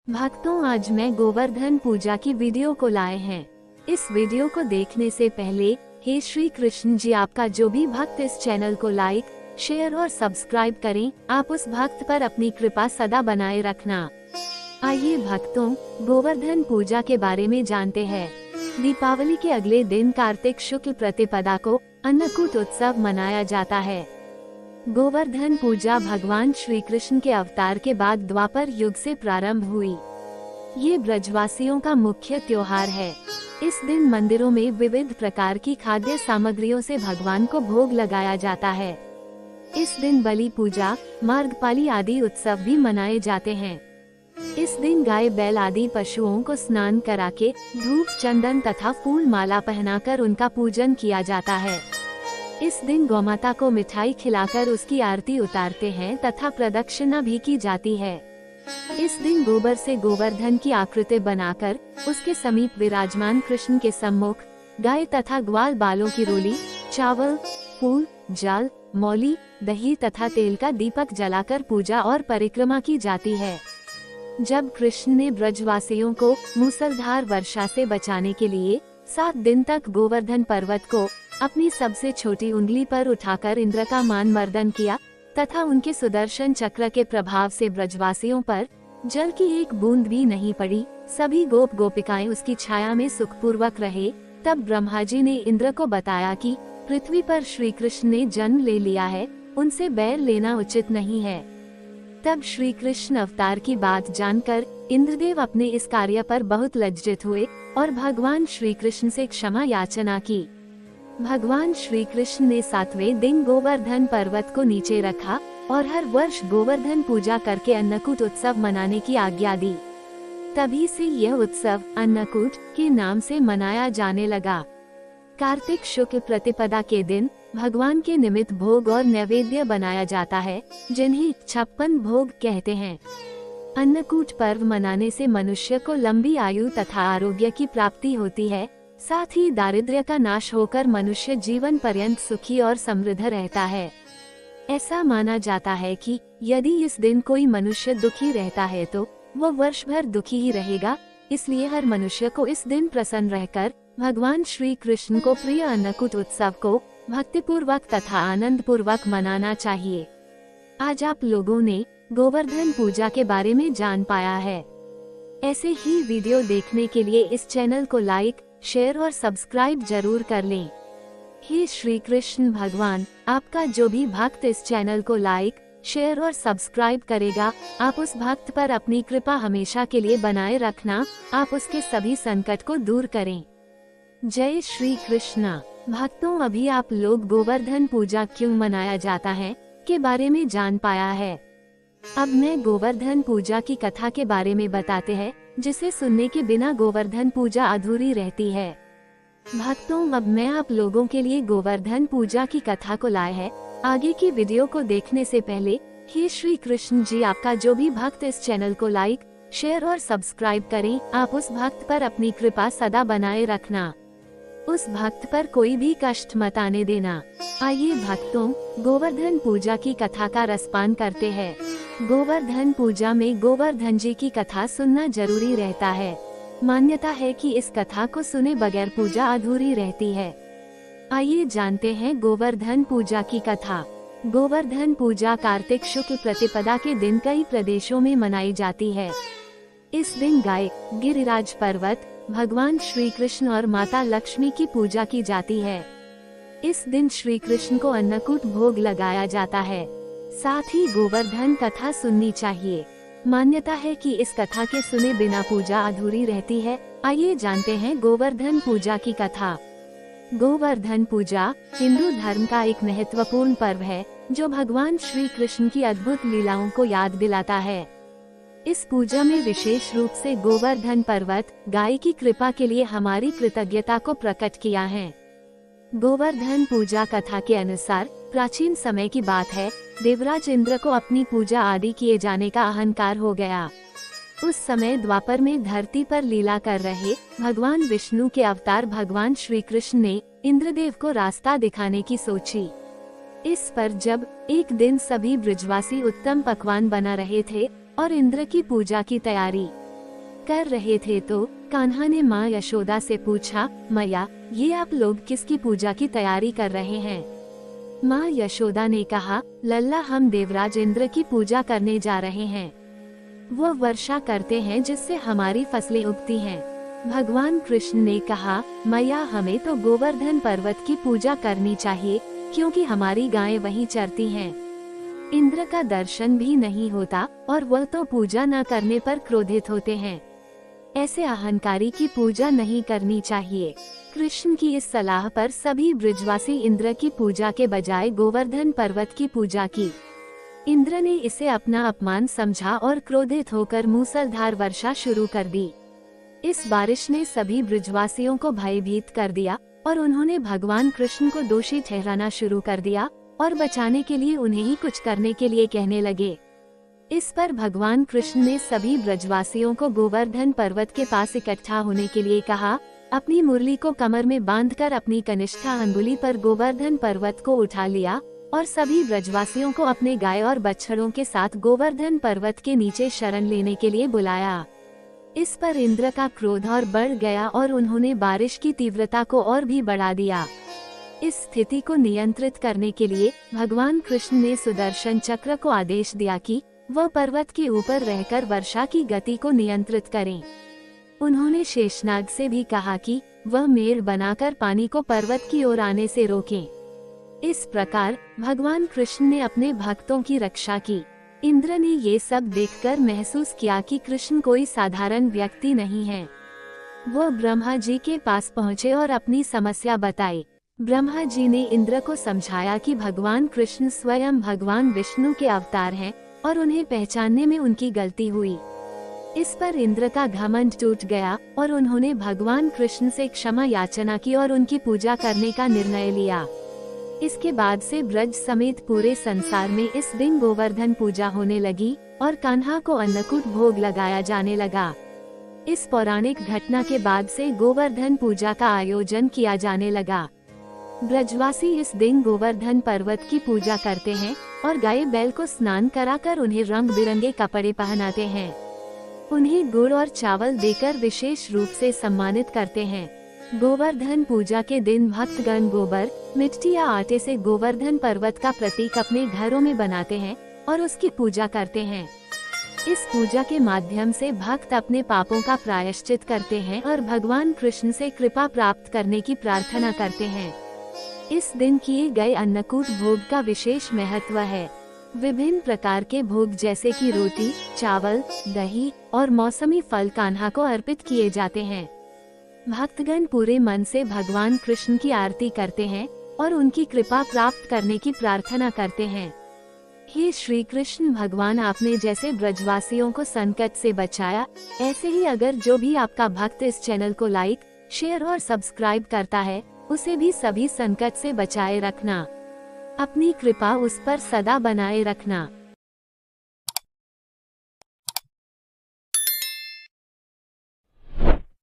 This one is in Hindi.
भक्तों, आज मैं गोवर्धन पूजा की वीडियो को लाए हैं। इस वीडियो को देखने से पहले हे श्री कृष्ण जी, आपका जो भी भक्त इस चैनल को लाइक, शेयर और सब्सक्राइब करें, आप उस भक्त पर अपनी कृपा सदा बनाए रखना। आइए भक्तों, गोवर्धन पूजा के बारे में जानते हैं। दीपावली के अगले दिन कार्तिक शुक्ल प्रतिपदा को अन्नकूट उत्सव मनाया जाता है। गोवर्धन पूजा भगवान श्री कृष्ण के अवतार के बाद द्वापर युग से प्रारंभ हुई। ये ब्रजवासियों का मुख्य त्योहार है। इस दिन मंदिरों में विविध प्रकार की खाद्य सामग्रियों से भगवान को भोग लगाया जाता है। इस दिन बलि पूजा, मार्गपाली आदि उत्सव भी मनाए जाते हैं। इस दिन गाय, बैल आदि पशुओं को स्नान करा के धूप, चंदन तथा फूल माला पहनाकर उनका पूजन किया जाता है। इस दिन गौमाता को मिठाई खिलाकर उसकी आरती उतारते हैं तथा प्रदक्षिणा भी की जाती है। इस दिन गोबर से गोवर्धन की आकृति बनाकर उसके समीप विराजमान कृष्ण के सम्मुख गाय तथा ग्वाल बालों की रोली, चावल, फूल, जल, मौली, दही तथा तेल का दीपक जलाकर पूजा और परिक्रमा की जाती है। जब कृष्ण ने ब्रजवासियों को मूसलधार वर्षा से बचाने के लिए 7 दिन तक गोवर्धन पर्वत को अपनी सबसे छोटी उंगली पर उठाकर इंद्र का मान मर्दन किया तथा उनके सुदर्शन चक्र के प्रभाव से ब्रजवासियों पर जल की एक बूंद भी नहीं पड़ी, सभी गोप गोपिकाएं उसकी छाया में सुखपूर्वक रहे, तब ब्रह्मा जी ने इंद्र को बताया कि पृथ्वी पर श्री कृष्ण ने जन्म ले लिया है, उनसे बैर लेना उचित नहीं है। तब श्री कृष्ण अवतार की बात जानकर इंद्रदेव अपने इस कार्य पर बहुत लज्जित हुए और भगवान श्री कृष्ण से क्षमा याचना की। भगवान श्री कृष्ण ने 7वें दिन गोवर्धन पर्वत को नीचे रखा और हर वर्ष गोवर्धन पूजा करके अन्नकूट उत्सव मनाने की आज्ञा दी। तभी से यह उत्सव अन्नकूट के नाम से मनाया जाने लगा। कार्तिक शुक्ल प्रतिपदा के दिन भगवान के निमित्त भोग और नैवेद्य बनाया जाता है, जिन्हें 56 भोग कहते हैं। अन्नकूट पर्व मनाने से मनुष्य को लंबी आयु तथा आरोग्य की प्राप्ति होती है, साथ ही दारिद्र्य का नाश होकर मनुष्य जीवन पर्यंत सुखी और समृद्ध रहता है। ऐसा माना जाता है कि यदि इस दिन कोई मनुष्य दुखी रहता है तो वह वर्ष भर दुखी ही रहेगा, इसलिए हर मनुष्य को इस दिन प्रसन्न रहकर भगवान श्री कृष्ण को प्रिय अन्नकूट उत्सव को भक्तिपूर्वक तथा आनंद पूर्वक मनाना चाहिए। आज आप लोगों ने गोवर्धन पूजा के बारे में जान पाया है। ऐसे ही वीडियो देखने के लिए इस चैनल को लाइक, शेयर और सब्सक्राइब जरूर कर लें। हे श्री कृष्ण भगवान, आपका जो भी भक्त इस चैनल को लाइक, शेयर और सब्सक्राइब करेगा, आप उस भक्त पर अपनी कृपा हमेशा के लिए बनाए रखना, आप उसके सभी संकट को दूर करें। जय श्री कृष्णा। भक्तों, अभी आप लोग गोवर्धन पूजा क्यों मनाया जाता है के बारे में जान पाया है। अब मैं गोवर्धन पूजा की कथा के बारे में बताते हैं, जिसे सुनने के बिना गोवर्धन पूजा अधूरी रहती है। भक्तों, अब मैं आप लोगों के लिए गोवर्धन पूजा की कथा को लाए है। आगे की वीडियो को देखने से पहले हे श्री कृष्ण जी, आपका जो भी भक्त इस चैनल को लाइक, शेयर और सब्सक्राइब करें, आप उस भक्त पर अपनी कृपा सदा बनाए रखना। उस भक्त पर कोई भी कष्ट मत आने देना। आइए भक्तों, गोवर्धन पूजा की कथा का रसपान करते हैं। गोवर्धन पूजा में गोवर्धन जी की कथा सुनना जरूरी रहता है। मान्यता है कि इस कथा को सुने बगैर पूजा अधूरी रहती है। आइए जानते हैं गोवर्धन पूजा की कथा। गोवर्धन पूजा कार्तिक शुक्ल प्रतिपदा के दिन कई प्रदेशों में मनाई जाती है। इस दिन गाय, गिरिराज पर्वत, भगवान श्री कृष्ण और माता लक्ष्मी की पूजा की जाती है। इस दिन श्री कृष्ण को अन्नकूट भोग लगाया जाता है। साथ ही गोवर्धन कथा सुननी चाहिए। मान्यता है कि इस कथा के सुने बिना पूजा अधूरी रहती है। आइए जानते हैं गोवर्धन पूजा की कथा। गोवर्धन पूजा हिंदू धर्म का एक महत्वपूर्ण पर्व है, जो भगवान श्री कृष्ण की अद्भुत लीलाओं को याद दिलाता है। इस पूजा में विशेष रूप से गोवर्धन पर्वत, गाय की कृपा के लिए हमारी कृतज्ञता को प्रकट किया है। गोवर्धन पूजा कथा के अनुसार प्राचीन समय की बात है, देवराज इंद्र को अपनी पूजा आदि किए जाने का अहंकार हो गया। उस समय द्वापर में धरती पर लीला कर रहे भगवान विष्णु के अवतार भगवान श्री कृष्ण ने इंद्रदेव को रास्ता दिखाने की सोची। इस पर जब एक दिन सभी ब्रजवासी उत्तम पकवान बना रहे थे और इंद्र की पूजा की तैयारी कर रहे थे तो कान्हा ने माँ यशोदा से पूछा, मैया, ये आप लोग किसकी पूजा की तैयारी कर रहे हैं? माँ यशोदा ने कहा, लल्ला, हम देवराज इंद्र की पूजा करने जा रहे हैं। वो वर्षा करते हैं जिससे हमारी फसलें उगती हैं। भगवान कृष्ण ने कहा, मैया, हमें तो गोवर्धन पर्वत की पूजा करनी चाहिए, क्योंकि हमारी गायें वहीं चरती हैं। इंद्र का दर्शन भी नहीं होता और वह तो पूजा न करने पर क्रोधित होते हैं। ऐसे अहंकारी की पूजा नहीं करनी चाहिए। कृष्ण की इस सलाह पर सभी ब्रजवासी इंद्र की पूजा के बजाय गोवर्धन पर्वत की पूजा की। इंद्र ने इसे अपना अपमान समझा और क्रोधित होकर मूसलधार वर्षा शुरू कर दी। इस बारिश ने सभी ब्रजवासियों को भयभीत कर दिया और उन्होंने भगवान कृष्ण को दोषी ठहराना शुरू कर दिया और बचाने के लिए उन्हें ही कुछ करने के लिए कहने लगे। इस पर भगवान कृष्ण ने सभी ब्रजवासियों को गोवर्धन पर्वत के पास इकट्ठा होने के लिए कहा। अपनी मुरली को कमर में बांधकर अपनी कनिष्ठा अंगुली पर गोवर्धन पर्वत को उठा लिया और सभी ब्रजवासियों को अपने गाय और बछड़ों के साथ गोवर्धन पर्वत के नीचे शरण लेने के लिए बुलाया। इस पर इंद्र का क्रोध और बढ़ गया और उन्होंने बारिश की तीव्रता को और भी बढ़ा दिया। इस स्थिति को नियंत्रित करने के लिए भगवान कृष्ण ने सुदर्शन चक्र को आदेश दिया कि वह पर्वत के ऊपर रहकर वर्षा की गति को नियंत्रित करें। उन्होंने शेषनाग से भी कहा कि वह मेड़ बनाकर पानी को पर्वत की ओर आने से रोकें। इस प्रकार भगवान कृष्ण ने अपने भक्तों की रक्षा की। इंद्र ने ये सब देखकर महसूस किया कि कृष्ण कोई साधारण व्यक्ति नहीं है। वो ब्रह्मा जी के पास पहुँचे और अपनी समस्या बताई। ब्रह्मा जी ने इंद्र को समझाया कि भगवान कृष्ण स्वयं भगवान विष्णु के अवतार हैं और उन्हें पहचानने में उनकी गलती हुई। इस पर इंद्र का घमंड टूट गया और उन्होंने भगवान कृष्ण से क्षमा याचना की और उनकी पूजा करने का निर्णय लिया। इसके बाद से ब्रज समेत पूरे संसार में इस दिन गोवर्धन पूजा होने लगी और कान्हा को अन्नकूट भोग लगाया जाने लगा। इस पौराणिक घटना के बाद से गोवर्धन पूजा का आयोजन किया जाने लगा। ब्रजवासी इस दिन गोवर्धन पर्वत की पूजा करते हैं और गाय बैल को स्नान कराकर उन्हें रंग बिरंगे कपड़े पहनाते हैं। उन्हें गुड़ और चावल देकर विशेष रूप से सम्मानित करते हैं। गोवर्धन पूजा के दिन भक्तगण गोबर, मिट्टी या आटे से गोवर्धन पर्वत का प्रतीक अपने घरों में बनाते हैं और उसकी पूजा करते हैं। इस पूजा के माध्यम से भक्त अपने पापों का प्रायश्चित करते हैं और भगवान कृष्ण से कृपा प्राप्त करने की प्रार्थना करते हैं। इस दिन किए गए अन्नकूट भोग का विशेष महत्व है। विभिन्न प्रकार के भोग जैसे कि रोटी, चावल, दही और मौसमी फल कान्हा को अर्पित किए जाते हैं। भक्तगण पूरे मन से भगवान कृष्ण की आरती करते हैं और उनकी कृपा प्राप्त करने की प्रार्थना करते हैं। हे श्री कृष्ण भगवान, आपने जैसे ब्रजवासियों को संकट से बचाया, ऐसे ही अगर जो भी आपका भक्त इस चैनल को लाइक, शेयर और सब्सक्राइब करता है, उसे भी सभी संकट से बचाए रखना। अपनी कृपा उस पर सदा बनाए रखना।